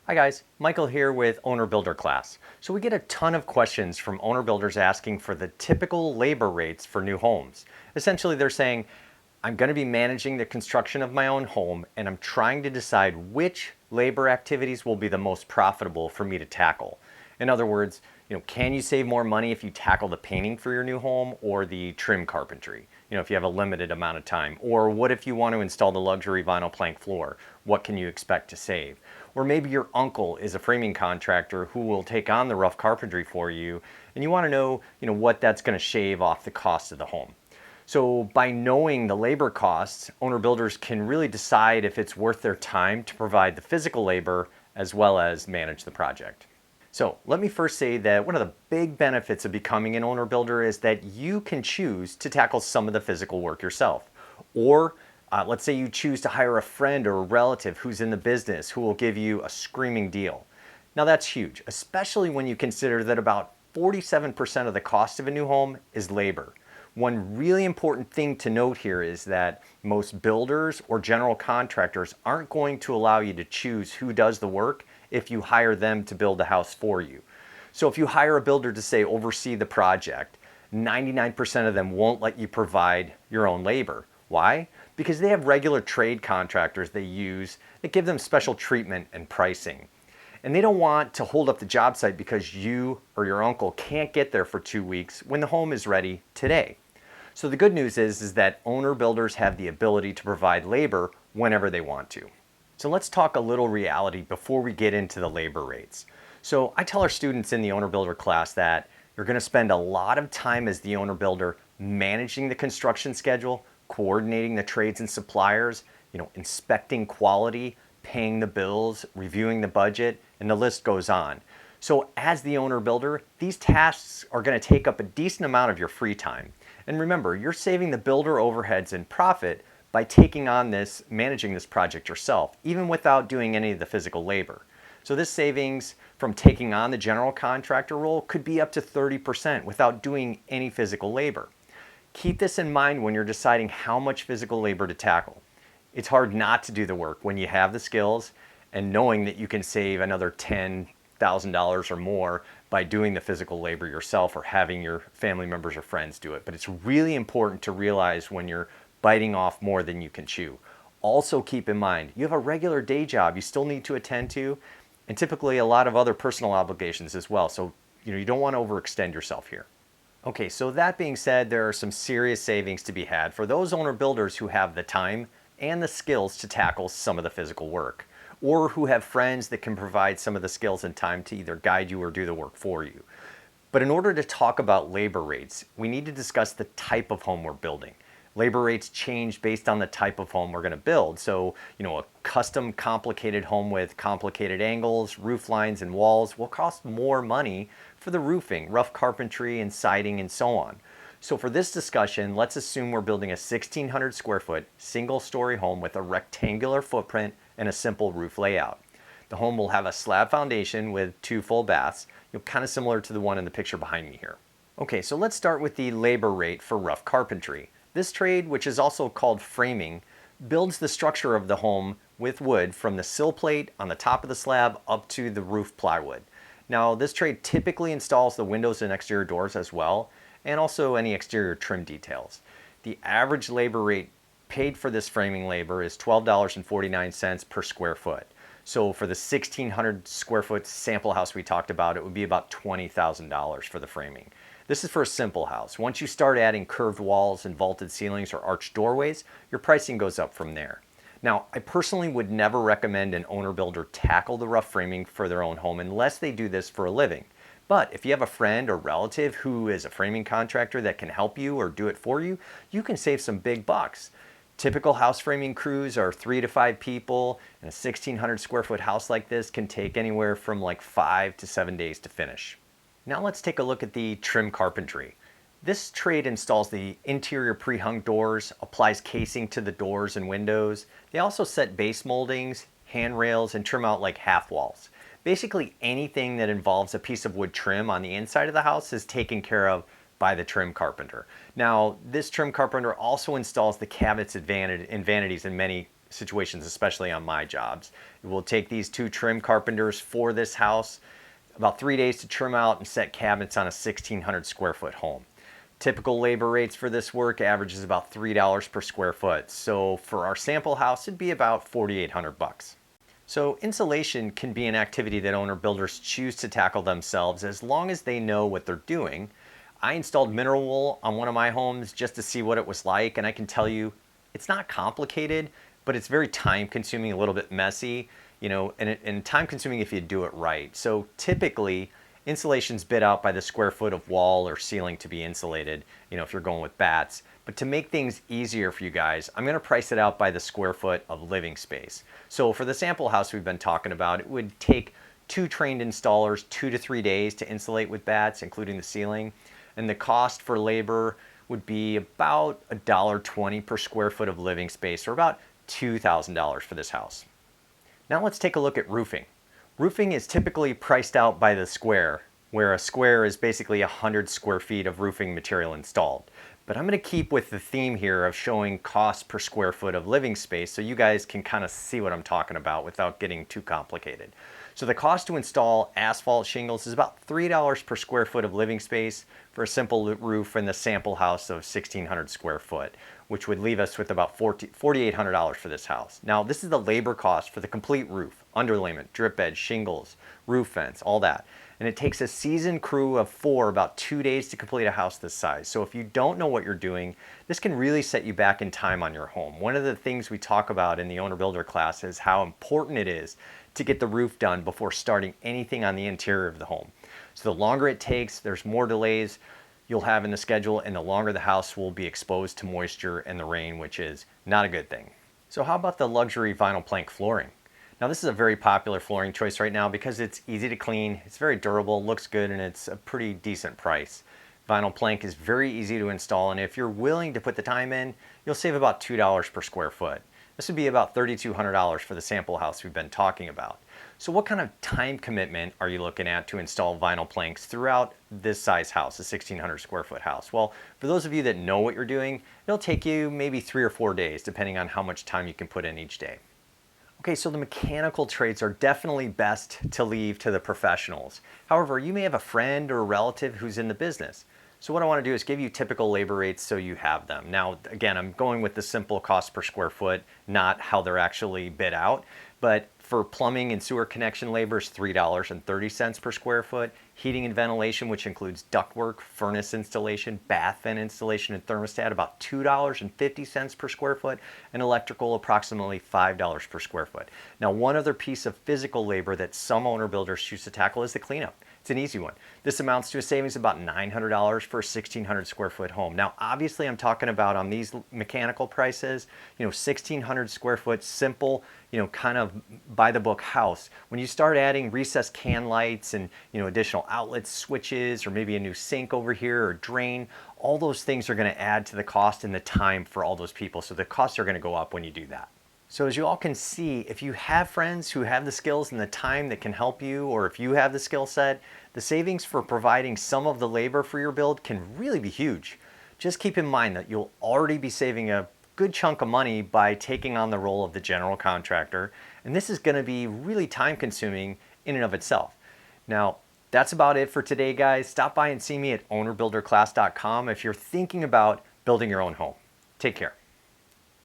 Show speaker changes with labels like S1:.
S1: Hi guys, Michael here with Owner Builder Class. So we get a ton of questions from owner builders asking for the typical labor rates for new homes. Essentially they're saying, I'm going to be managing the construction of my own home and I'm trying to decide which labor activities will be the most profitable for me to tackle. In other words, can you save more money if you tackle the painting for your new home or the trim carpentry? If you have a limited amount of time. Or what if you want to install the luxury vinyl plank floor? What can you expect to save? Or maybe your uncle is a framing contractor who will take on the rough carpentry for you, and you want to know, what that's going to shave off the cost of the home. So by knowing the labor costs, owner builders can really decide if it's worth their time to provide the physical labor as well as manage the project. So let me first say that one of the big benefits of becoming an owner builder is that you can choose to tackle some of the physical work yourself. Or let's say you choose to hire a friend or a relative who's in the business who will give you a screaming deal. Now that's huge, especially when you consider that about 47% of the cost of a new home is labor. One really important thing to note here is that most builders or general contractors aren't going to allow you to choose who does the work if you hire them to build a house for you. So if you hire a builder to say oversee the project, 99% of them won't let you provide your own labor. Why? Because they have regular trade contractors they use that give them special treatment and pricing. And they don't want to hold up the job site because you or your uncle can't get there for 2 weeks when the home is ready today. So the good news is that owner builders have the ability to provide labor whenever they want to. So let's talk a little reality before we get into the labor rates. So I tell our students in the owner builder class that you're going to spend a lot of time as the owner builder managing the construction schedule, coordinating the trades and suppliers, inspecting quality, paying the bills, reviewing the budget, and the list goes on. So as the owner builder, these tasks are going to take up a decent amount of your free time. And remember, you're saving the builder overheads and profit by taking on managing this project yourself, even without doing any of the physical labor. So this savings from taking on the general contractor role could be up to 30% without doing any physical labor. Keep this in mind when you're deciding how much physical labor to tackle. It's hard not to do the work when you have the skills and knowing that you can save another $10,000 or more by doing the physical labor yourself or having your family members or friends do it. But it's really important to realize when you're biting off more than you can chew. Also keep in mind, you have a regular day job you still need to attend to, and typically a lot of other personal obligations as well. So you don't want to overextend yourself here. Okay, so that being said, there are some serious savings to be had for those owner builders who have the time and the skills to tackle some of the physical work, or who have friends that can provide some of the skills and time to either guide you or do the work for you. But in order to talk about labor rates, we need to discuss the type of home we're building. Labor rates change based on the type of home we're going to build. So, a custom complicated home with complicated angles, roof lines, and walls will cost more money for the roofing, rough carpentry, and siding, and so on. So for this discussion, let's assume we're building a 1,600 square foot single-story home with a rectangular footprint and a simple roof layout. The home will have a slab foundation with 2 full baths, kind of similar to the one in the picture behind me here. Okay, so let's start with the labor rate for rough carpentry. This trade, which is also called framing, builds the structure of the home with wood from the sill plate on the top of the slab up to the roof plywood. Now, this trade typically installs the windows and exterior doors as well, and also any exterior trim details. The average labor rate paid for this framing labor is $12.49 per square foot. So for the 1,600 square foot sample house we talked about, it would be about $20,000 for the framing. This is for a simple house. Once you start adding curved walls and vaulted ceilings or arched doorways, your pricing goes up from there. Now, I personally would never recommend an owner builder tackle the rough framing for their own home unless they do this for a living. But if you have a friend or relative who is a framing contractor that can help you or do it for you, you can save some big bucks. Typical house framing crews are 3 to 5 people, and a 1,600 square foot house like this can take anywhere from like 5 to 7 days to finish. Now let's take a look at the trim carpentry. This trade installs the interior pre-hung doors, applies casing to the doors and windows. They also set base moldings, handrails, and trim out like half walls. Basically anything that involves a piece of wood trim on the inside of the house is taken care of by the trim carpenter. Now, this trim carpenter also installs the cabinets and vanities in many situations, especially on my jobs. It will take these 2 trim carpenters for this house about 3 days to trim out and set cabinets on a 1,600 square foot home. Typical labor rates for this work averages about $3 per square foot. So for our sample house, it'd be about 4,800 bucks. So insulation can be an activity that owner builders choose to tackle themselves as long as they know what they're doing. I installed mineral wool on one of my homes just to see what it was like, and I can tell you it's not complicated, but it's very time consuming, a little bit messy, and time consuming if you do it right. So typically insulation's bid out by the square foot of wall or ceiling to be insulated, if you're going with bats. But to make things easier for you guys, I'm gonna price it out by the square foot of living space. So for the sample house we've been talking about, it would take 2 trained installers 2 to 3 days to insulate with bats, including the ceiling. And the cost for labor would be about $1.20 per square foot of living space, or about $2,000 for this house. Now let's take a look at roofing. Roofing is typically priced out by the square, where a square is basically 100 square feet of roofing material installed. But I'm going to keep with the theme here of showing cost per square foot of living space so you guys can kind of see what I'm talking about without getting too complicated. So the cost to install asphalt shingles is about $3 per square foot of living space for a simple roof in the sample house of 1,600 square foot, which would leave us with about $4,800 for this house. Now, this is the labor cost for the complete roof, underlayment, drip edge, shingles, roof vents, all that. And it takes a seasoned crew of 4 about 2 days to complete a house this size. So if you don't know what you're doing, this can really set you back in time on your home. One of the things we talk about in the owner builder class is how important it is to get the roof done before starting anything on the interior of the home. So the longer it takes, there's more delays you'll have in the schedule, and the longer the house will be exposed to moisture and the rain, which is not a good thing. So how about the luxury vinyl plank flooring? Now this is a very popular flooring choice right now because it's easy to clean, it's very durable, looks good, and it's a pretty decent price. Vinyl plank is very easy to install, and if you're willing to put the time in, you'll save about $2 per square foot. This would be about $3,200 for the sample house we've been talking about. So what kind of time commitment are you looking at to install vinyl planks throughout this size house, a 1,600 square foot house? Well, for those of you that know what you're doing, it'll take you maybe 3 or 4 days, depending on how much time you can put in each day. Okay, so the mechanical trades are definitely best to leave to the professionals. However, you may have a friend or a relative who's in the business. So what I want to do is give you typical labor rates so you have them. Now, again, I'm going with the simple cost per square foot, not how they're actually bid out. But for plumbing and sewer connection labor is $3.30 per square foot. Heating and ventilation, which includes ductwork, furnace installation, bath vent installation, and thermostat, about $2.50 per square foot. And electrical, approximately $5 per square foot. Now, one other piece of physical labor that some owner builders choose to tackle is the cleanup. It's an easy one. This amounts to a savings of about $900 for a 1,600 square foot home. Now, obviously, I'm talking about on these mechanical prices, 1,600 square foot, simple, kind of by the book house. When you start adding recessed can lights and, additional outlets, switches, or maybe a new sink over here or drain, all those things are going to add to the cost and the time for all those people. So the costs are going to go up when you do that. So as you all can see, if you have friends who have the skills and the time that can help you, or if you have the skill set, the savings for providing some of the labor for your build can really be huge. Just keep in mind that you'll already be saving a good chunk of money by taking on the role of the general contractor, and this is going to be really time consuming in and of itself. Now, that's about it for today, guys. Stop by and see me at ownerbuilderclass.com if you're thinking about building your own home. Take care.